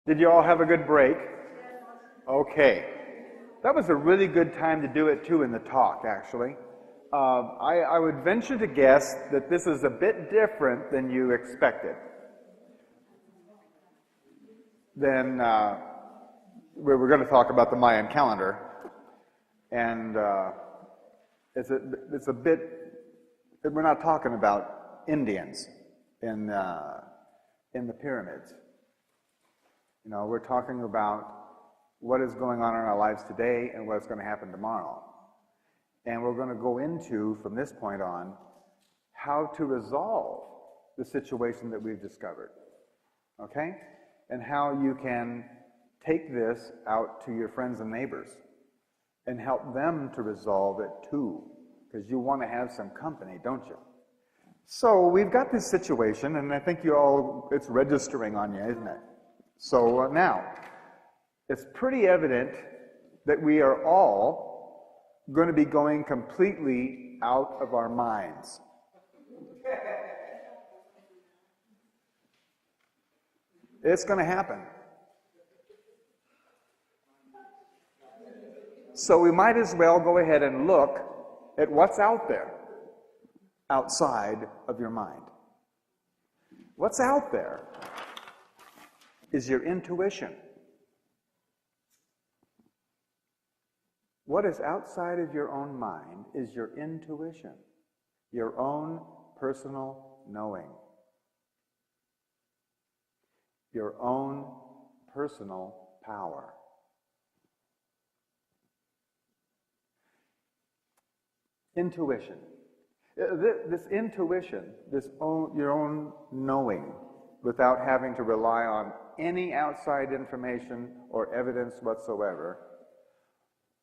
Did you all have a good break? Okay. That was a really good time to do it too in the talk, actually. I would venture to guess that this is a bit different than you expected. Then we're going to talk about the Mayan calendar, and it's a bit. We're not talking about Indians in the pyramids. You know, we're talking about what is going on in our lives today and what's going to happen tomorrow. And we're going to go into, from this point on, how to resolve the situation that we've discovered. Okay? And how you can take this out to your friends and neighbors and help them to resolve it too. Because you want to have some company, don't you? So we've got this situation, and I think it's registering on you, isn't it? So now, it's pretty evident that we are all going to be going completely out of our minds. It's going to happen. So we might as well go ahead and look at what's out there, outside of your mind. What's out there is your intuition. What is outside of your own mind is your intuition, your own personal knowing, your own personal power. Intuition. This intuition, your own knowing, without having to rely on any outside information or evidence whatsoever,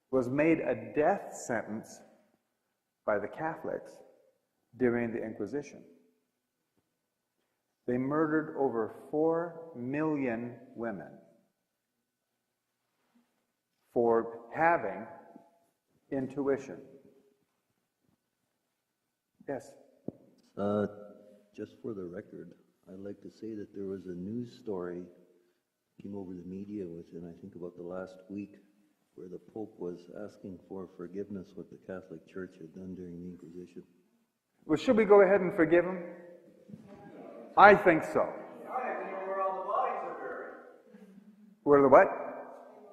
was made a death sentence by the Catholics during the Inquisition. They murdered over 4 million women for having intuition. Yes? Just for the record, I'd like to say that there was a news story came over the media within, I think, about the last week, where the Pope was asking for forgiveness what the Catholic Church had done during the Inquisition. Well, should we go ahead and forgive him? I think so. I don't even know where all the bodies are buried. Where the what?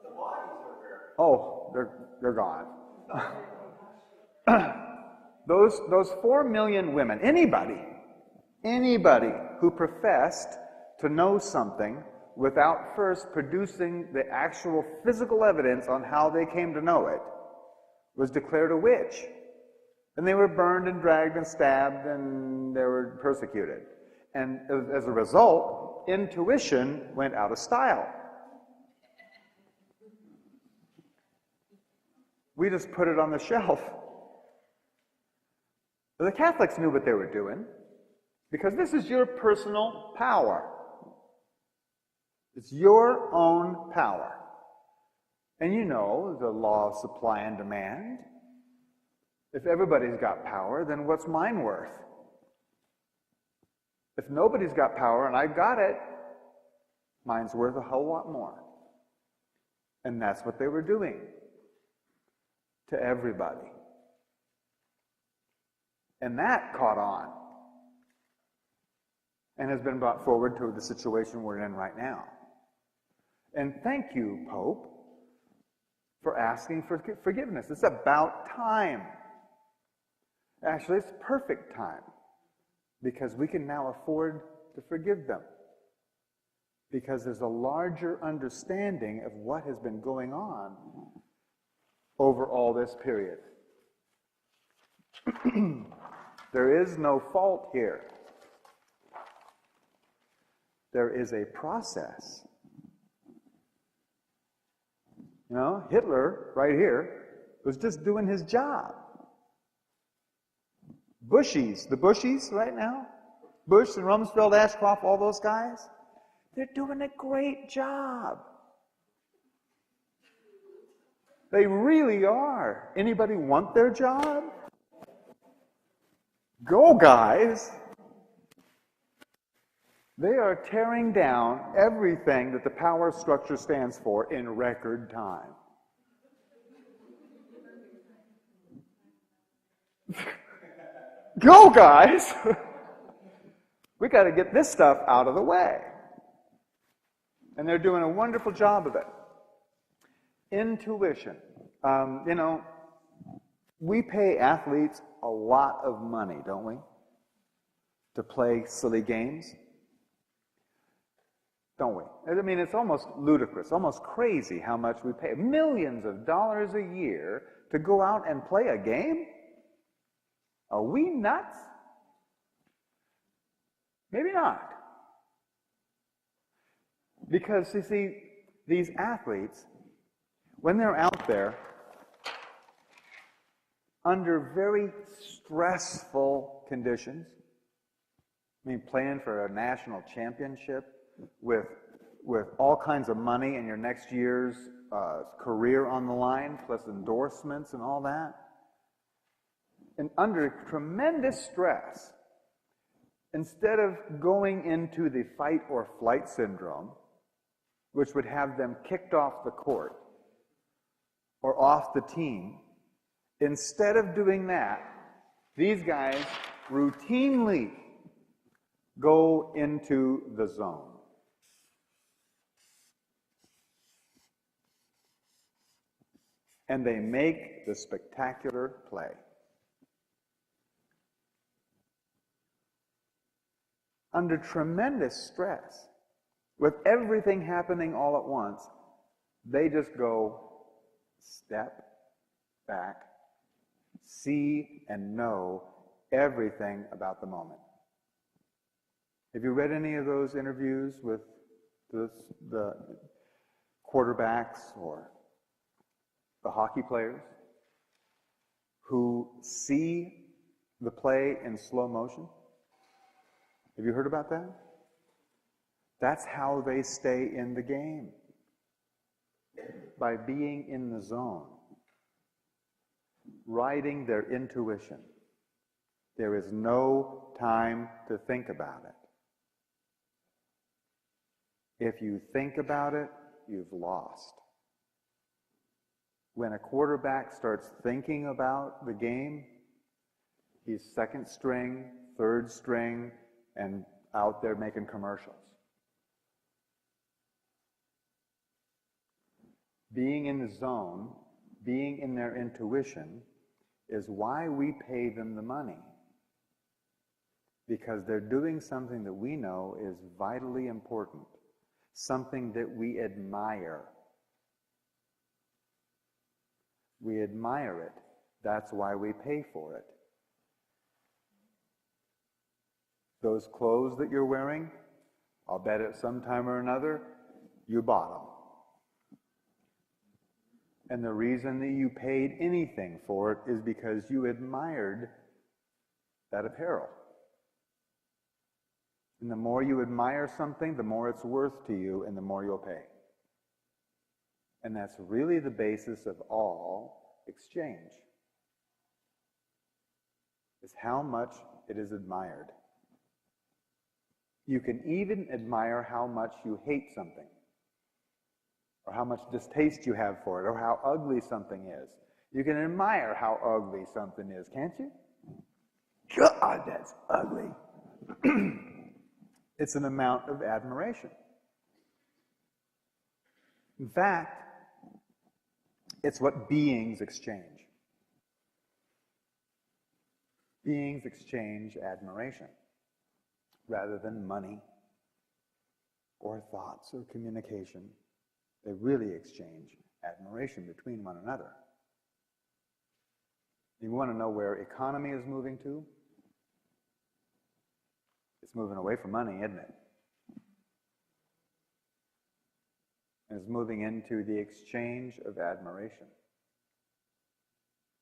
The bodies are buried. Oh, they're gone. Those 4 million women, anybody who professed to know something without first producing the actual physical evidence on how they came to know it, was declared a witch. And they were burned and dragged and stabbed, and they were persecuted. And as a result, intuition went out of style. We just put it on the shelf. The Catholics knew what they were doing, because this is your personal power. It's your own power. And you know the law of supply and demand. If everybody's got power, then what's mine worth? If nobody's got power and I've got it, mine's worth a whole lot more. And that's what they were doing to everybody. And that caught on and has been brought forward to the situation we're in right now. And thank you, Pope, for asking for forgiveness. It's about time. Actually, it's perfect time, because we can now afford to forgive them, because there's a larger understanding of what has been going on over all this period. There is no fault here. There is a process. You know, Hitler, right here, was just doing his job. The Bushies right now, Bush and Rumsfeld, Ashcroft, all those guys, they're doing a great job. They really are. Anybody want their job? Go, guys. They are tearing down everything that the power structure stands for in record time. Go, guys! We got to get this stuff out of the way. And they're doing a wonderful job of it. Intuition. We pay athletes a lot of money, don't we? To play silly games. Don't we? I mean, it's almost ludicrous, almost crazy how much we pay. Millions of dollars a year to go out and play a game? Are we nuts? Maybe not. Because, you see, these athletes, when they're out there, under very stressful conditions, I mean, playing for a national championship with all kinds of money in your next year's career on the line, plus endorsements and all that, and under tremendous stress, instead of going into the fight or flight syndrome, which would have them kicked off the court or off the team, instead of doing that, these guys routinely go into the zone. And they make the spectacular play. Under tremendous stress, with everything happening all at once, they just go step back, see and know everything about the moment. Have you read any of those interviews with the quarterbacks or the hockey players who see the play in slow motion? Have you heard about that? That's how they stay in the game. By being in the zone. Riding their intuition. There is no time to think about it. If you think about it, you've lost. When a quarterback starts thinking about the game, he's second string, third string, and out there making commercials. Being in the zone, being in their intuition, is why we pay them the money. Because they're doing something that we know is vitally important, something that we admire. We admire it. That's why we pay for it. Those clothes that you're wearing, I'll bet at some time or another, you bought them. And the reason that you paid anything for it is because you admired that apparel. And the more you admire something, the more it's worth to you and the more you'll pay. And that's really the basis of all exchange. Is how much it is admired. You can even admire how much you hate something, or how much distaste you have for it, or how ugly something is. You can admire how ugly something is, can't you? God, that's ugly. It's an amount of admiration. In fact, it's what beings exchange. Beings exchange admiration rather than money or thoughts or communication. They really exchange admiration between one another. You want to know where economy is moving to? It's moving away from money, isn't it? And it's moving into the exchange of admiration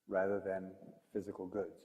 rather than physical goods.